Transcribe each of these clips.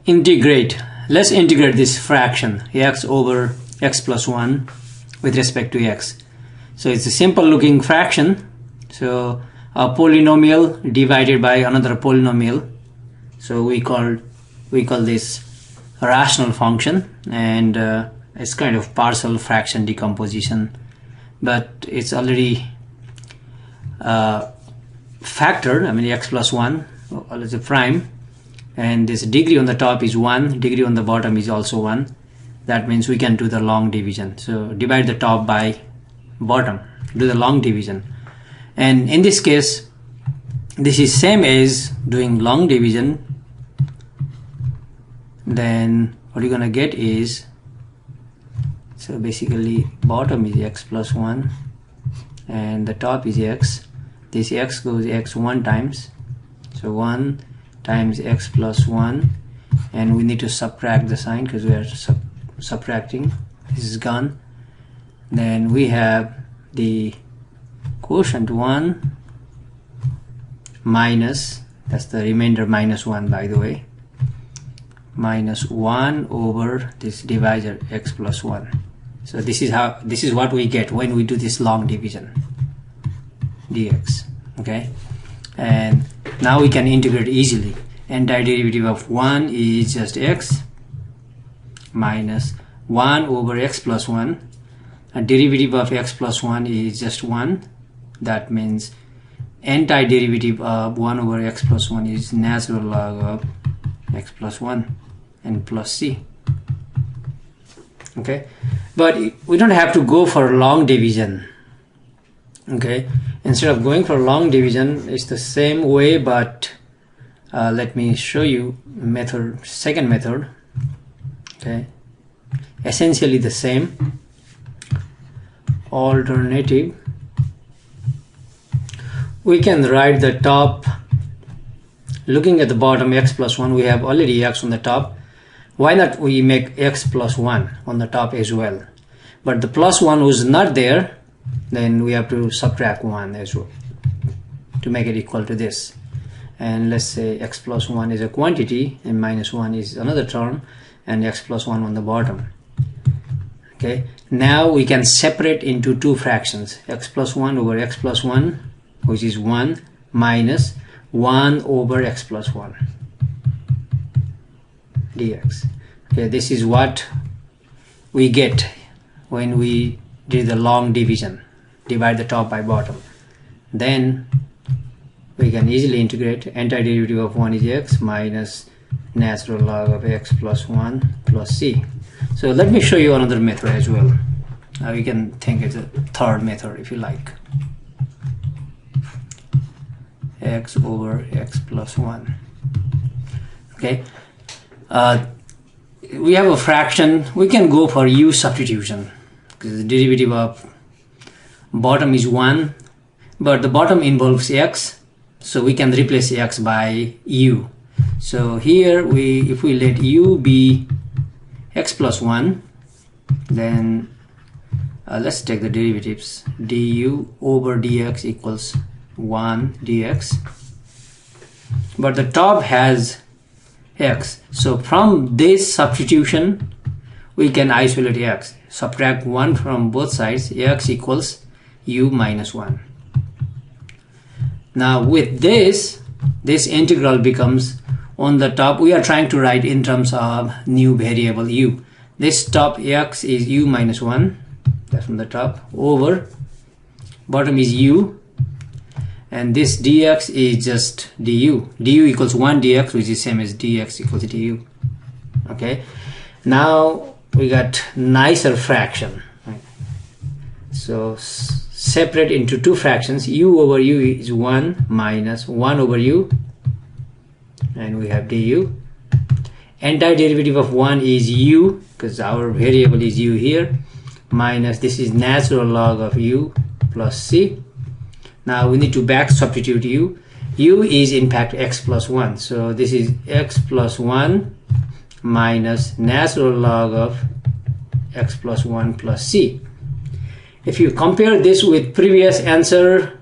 integrate. Let's integrate this fraction x over x plus 1 with respect to x. So it's a simple looking fraction. So a polynomial divided by another polynomial. So we call this a rational function, and it's kind of partial fraction decomposition, but it's already factored. I mean x plus 1 is a prime, and this degree on the top is 1, degree on the bottom is also 1. That means we can do the long division. So divide the top by bottom, do the long division. And in this case, this is same as doing long division. Then what you're gonna get is, so basically bottom is x plus 1 and the top is x. This x goes x 1 times, so 1 times x plus 1, and we need to subtract the sign because we are subtracting. This is gone. Then we have the quotient 1 minus, that's the remainder minus 1 by the way, minus 1 over this divisor x plus 1. So this is what we get when we do this long division dx. Okay, and now we can integrate easily. Antiderivative of 1 is just x minus 1 over x plus 1, and derivative of x plus 1 is just 1. That means antiderivative of 1 over x plus 1 is natural log of x plus 1 and plus c. Okay, but we don't have to go for long division. Okay, instead of going for long division, it's the same way, but let me show you second method. Okay, essentially the same. Alternative, we can write the top looking at the bottom x plus 1. We have already x on the top. Why not we make x plus 1 on the top as well? But the plus 1 was not there, then we have to subtract 1 as well to make it equal to this. And let's say x plus 1 is a quantity and minus 1 is another term, and x plus 1 on the bottom. Okay, now we can separate into two fractions, x plus 1 over x plus 1, which is 1, minus 1 over x plus 1 dx. Okay, this is what we get when we do the long division, divide the top by bottom. Then we can easily integrate. Antiderivative of 1 is x minus natural log of x plus 1 plus c. So let me show you another method as well. Now you can think it's a third method if you like. X over x plus 1. Okay, we have a fraction. We can go for u-substitution because the derivative of bottom is 1, but the bottom involves x, so we can replace x by u. So here if we let u be x plus 1, then let's take the derivatives. Du over dx equals 1 dx, but the top has x, so from this substitution we can isolate x, subtract 1 from both sides, x equals u minus 1. Now with this integral becomes, on the top we are trying to write in terms of new variable u. This top x is u minus 1, that's from the top, over bottom is u, and this dx is just du. Du equals 1 dx, which is same as dx equals du. Okay, now we got nicer fraction. Right? So separate into two fractions. U over u is 1 minus 1 over u, and we have du. Antiderivative of 1 is u, because our variable is u here, minus this is natural log of u plus c. Now we need to back substitute u. U is in fact x plus 1, so this is x plus 1 minus natural log of x plus 1 plus c. If you compare this with previous answer,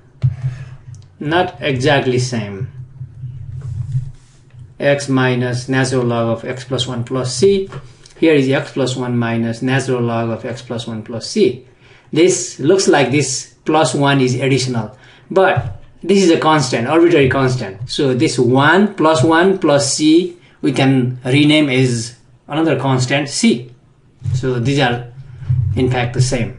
not exactly same. x minus natural log of x plus 1 plus c. Here is x plus 1 minus natural log of x plus 1 plus c. This looks like this plus 1 is additional, but this is a constant, arbitrary constant. So this 1 plus c we can rename as another constant c. So these are in fact the same.